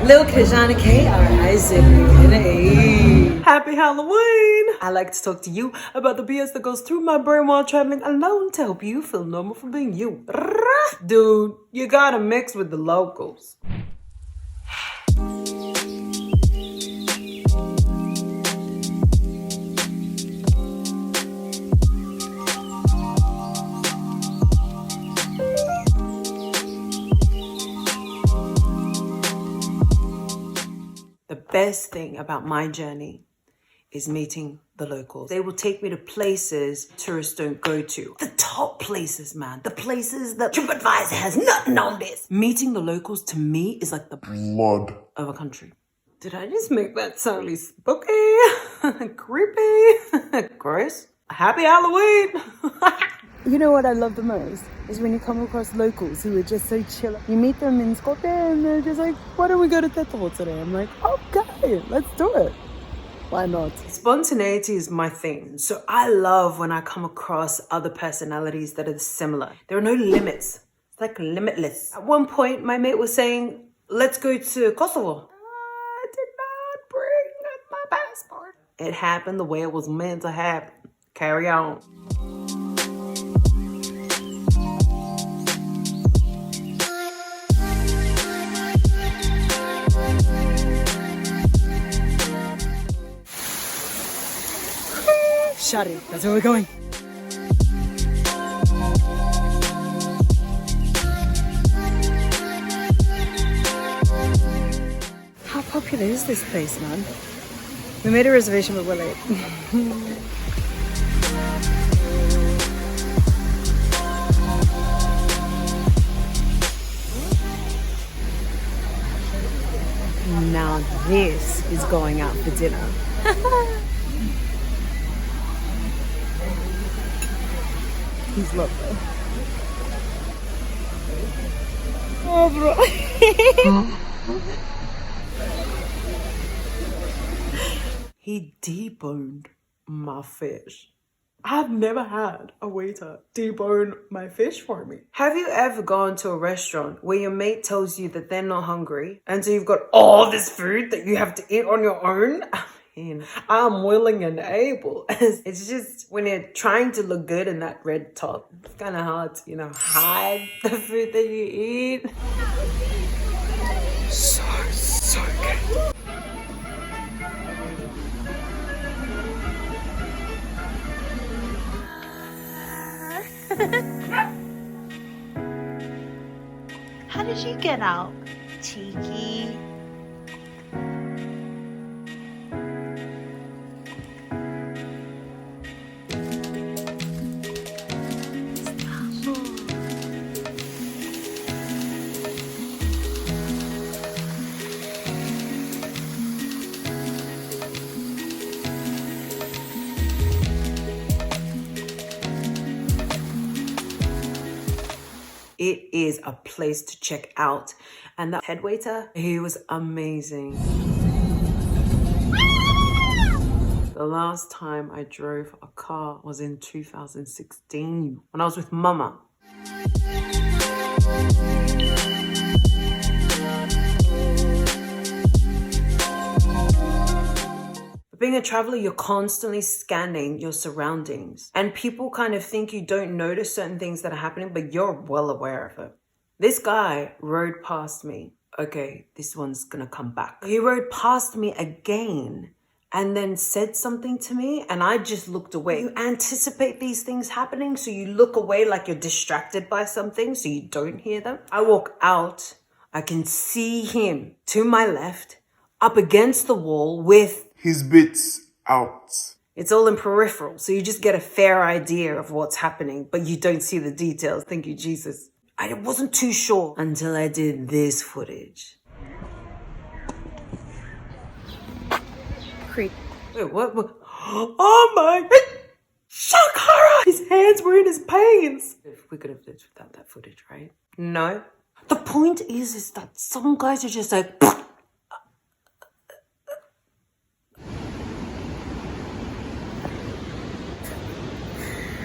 Lil KRIZAN, KRIZAN. Happy Halloween! I like to talk to you about the BS that goes through my brain while traveling alone to help you feel normal for being you. Dude, you gotta mix with the locals. The best thing about my journey is meeting the locals. They will take me to places tourists don't go to. The top places, man. The places that TripAdvisor has nothing on this. Meeting the locals to me is like the blood of a country. Did I just make that sound really spooky? Creepy? Gross? Happy Halloween! You know what I love the most is when you come across locals who are just so chill. You meet them in Skopje and they're just like, why don't we go to Eventful today? I'm like, okay, let's do it. Why not? Spontaneity is my thing. So I love when I come across other personalities that are similar. There are no limits. It's like limitless. At one point, my mate was saying, let's go to Kosovo. I did not bring my passport. It happened the way it was meant to happen. Carry on. Shari, that's where we're going. How popular is this place, man? We made a reservation, but we're late. Now this is going out for dinner. He's lovely. Oh, bro. He deboned my fish. I've never had a waiter debone my fish for me. Have you ever gone to a restaurant where your mate tells you that they're not hungry and so you've got all this food that you have to eat on your own? I'm willing and able. It's just when you're trying to look good in that red top, it's kind of hard to, hide the food that you eat. So good. How did you get out, cheeky? It is a place to check out. And that head waiter, he was amazing. The last time I drove a car was in 2016 when I was with Mama. Being a traveler, you're constantly scanning your surroundings and people kind of think you don't notice certain things that are happening, but you're well aware of it. This guy rode past me. Okay, this one's gonna come back. He rode past me again and then said something to me and I just looked away. You anticipate these things happening, so you look away like you're distracted by something so you don't hear them. I walk out, I can see him to my left up against the wall with his bits out. It's all in peripheral, so you just get a fair idea of what's happening, but you don't see the details. Thank you, Jesus. I wasn't too sure until I did this footage. Creep. Wait, what? Oh my! Shakara! His hands were in his pants. We could have lived without that footage, right? No. The point is that some guys are just like...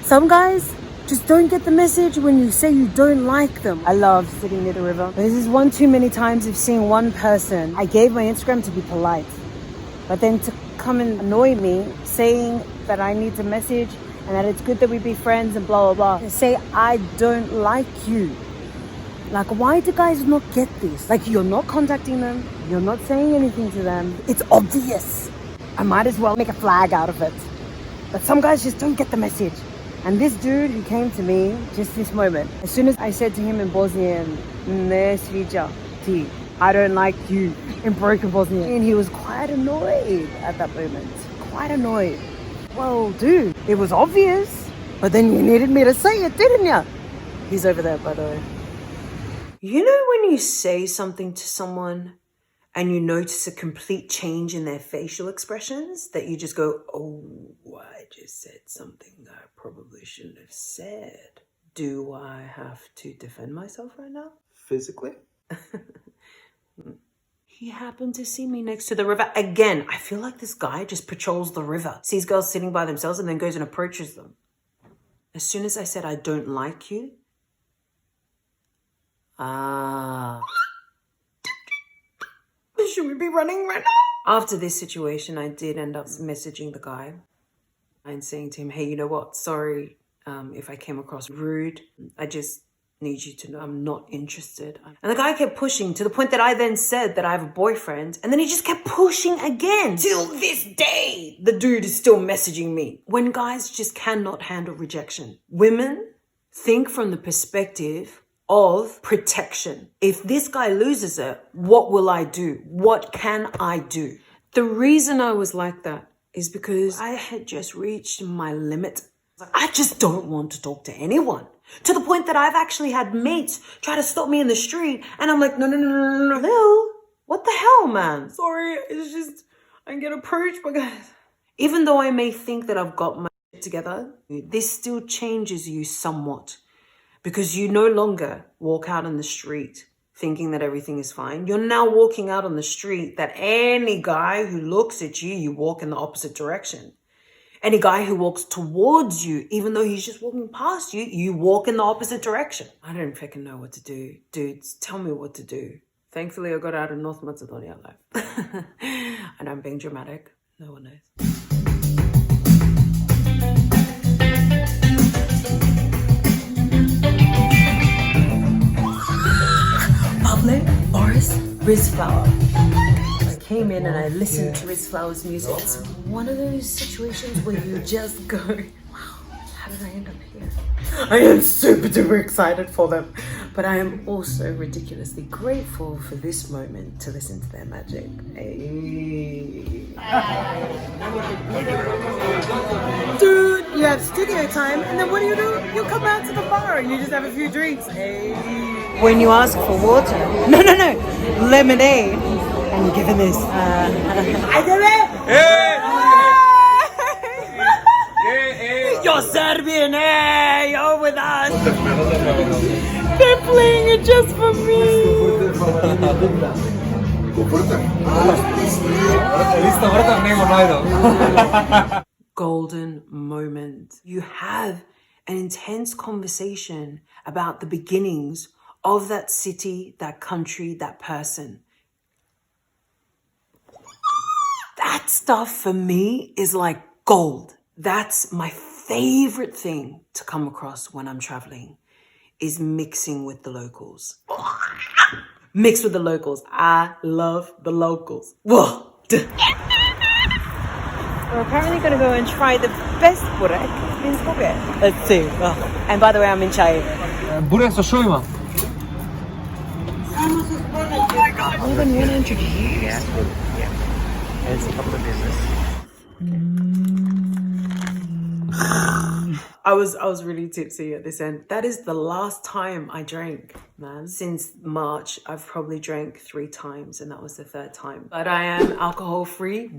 Some guys just don't get the message when you say you don't like them. I love sitting near the river. This is one too many times of seeing one person. I gave my Instagram to be polite, but then to come and annoy me saying that I need to message and that it's good that we be friends and blah, blah, blah. Say, I don't like you. Like, why do guys not get this? Like, you're not contacting them. You're not saying anything to them. It's obvious. I might as well make a flag out of it. But some guys just don't get the message. And this dude who came to me just this moment, as soon as I said to him in Bosnian, "Ne sviđa ti," I don't like you, in broken Bosnian. And he was quite annoyed at that moment. Quite annoyed. Well, dude, it was obvious. But then you needed me to say it, didn't you? He's over there, by the way. You know when you say something to someone and you notice a complete change in their facial expressions, that you just go, oh, I just said something I probably shouldn't have said. Do I have to defend myself right now? Physically? He happened to see me next to the river. Again, I feel like this guy just patrols the river, sees girls sitting by themselves and then goes and approaches them. As soon as I said, I don't like you, should we be running right now? After this situation, I did end up messaging the guy and saying to him, hey, you know what? Sorry if I came across rude. I just need you to know I'm not interested. And the guy kept pushing to the point that I then said that I have a boyfriend. And then he just kept pushing again. Till this day, the dude is still messaging me. When guys just cannot handle rejection. Women think from the perspective of protection. If this guy loses it, what will I do? What can I do? The reason I was like that is because I had just reached my limit. I just don't want to talk to anyone. To the point that I've actually had mates try to stop me in the street and I'm like, no. Lil, what the hell, man? Sorry, it's just, I get approached by guys. Even though I may think that I've got my shit together, this still changes you somewhat. Because you no longer walk out on the street thinking that everything is fine. You're now walking out on the street that any guy who looks at you, you walk in the opposite direction. Any guy who walks towards you, even though he's just walking past you, you walk in the opposite direction. I don't freaking know what to do. Dudes, tell me what to do. Thankfully, I got out of North Macedonia alive. And I'm being dramatic. No one knows. Boris Rizflower. I came in and I listened to Rizflower's music. It's one of those situations where you just go, wow, how did I end up here? I am super duper excited for them, but I am also ridiculously grateful for this moment to listen to their magic. Hey. Dude, you have studio time, and then what do? You come out to the bar and you just have a few drinks. Hey. When you ask for water, no, lemonade, and you give him this. I did it! You're Serbian, hey! You're with us! They're playing it just for me! Golden moment. You have an intense conversation about the beginnings of that city, that country, that person. That stuff for me is like gold. That's my favorite thing to come across when I'm traveling, is mixing with the locals. Mix with the locals. I love the locals. Whoa. We're apparently going to go and try the best burek in Skopje. Let's see. Oh. And by the way, I'm in chai. Burek sa šojima. Oh my God. More than 100 years. Yeah. It's a couple of business. I was really tipsy at this end. That is the last time I drank, man. Since March, I've probably drank 3 times, and that was the 3rd time. But I am alcohol-free,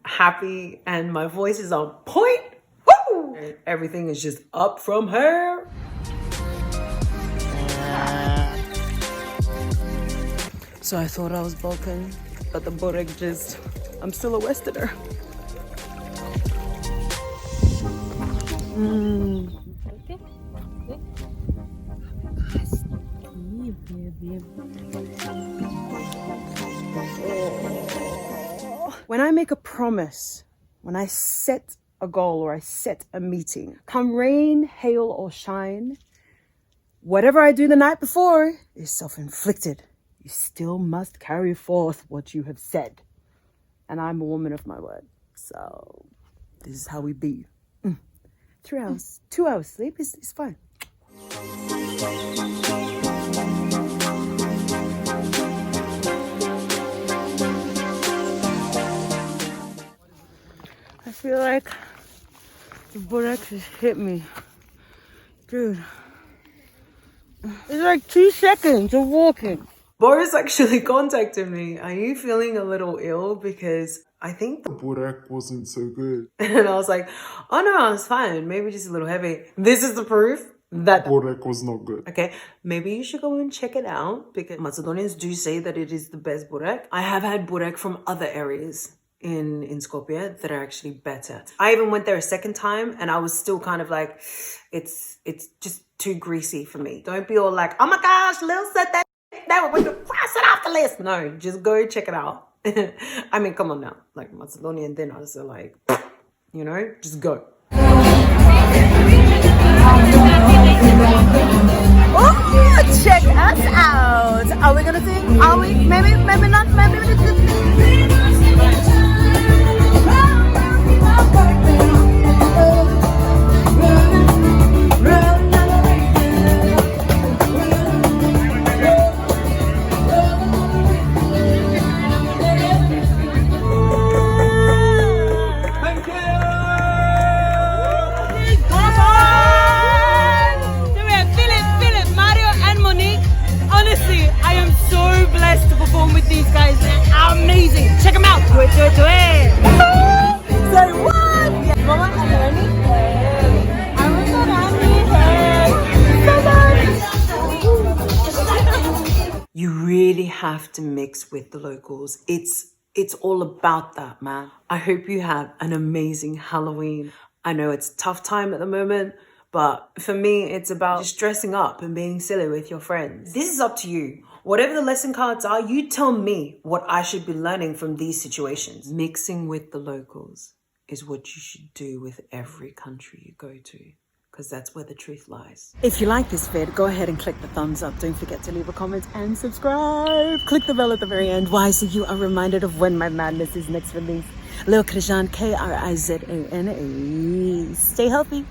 happy, and my voice is on point. Woo! Everything is just up from here. So I thought I was Balkan, but the burek just, I'm still a Westerner. When I make a promise, when I set a goal or I set a meeting, come rain, hail, or shine, whatever I do the night before is self-inflicted. You still must carry forth what you have said. And I'm a woman of my word. So this is how we be. 3 hours, 2 hours sleep is fine. I feel like the buttocks just hit me. Dude. It's like 2 seconds of walking. Boris actually contacted me. Are you feeling a little ill? Because I think The burek wasn't so good. and I was like, oh no, I was fine. Maybe just a little heavy. This is the proof that Burek was not good. okay, maybe you should go and check it out because Macedonians do say that it is the best burek. I have had burek from other areas in Skopje that are actually better. I even went there a second time and I was still kind of like, it's just too greasy for me. Don't be all like, oh my gosh, Lil said that we're going to cross it off the list. No, just go check it out. I mean, come on now. Like Macedonian dinners are like, you know, just go. Oh, check us out. Are we gonna sing? Are we? Maybe not. With these guys, they're amazing. Check them out. Do it. Say what? Mama, I'm learning. You really have to mix with the locals. It's all about that, man. I hope you have an amazing Halloween. I know it's a tough time at the moment, but for me, it's about just dressing up and being silly with your friends. This is up to you. Whatever the lesson cards are, you tell me what I should be learning from these situations. Mixing with the locals is what you should do with every country you go to, because that's where the truth lies. If you like this vid, go ahead and click the thumbs up. Don't forget to leave a comment and subscribe. Click the bell at the very end. Why? So you are reminded of when my madness is next released. Lil KRIZAN, KRIZAN. Stay healthy.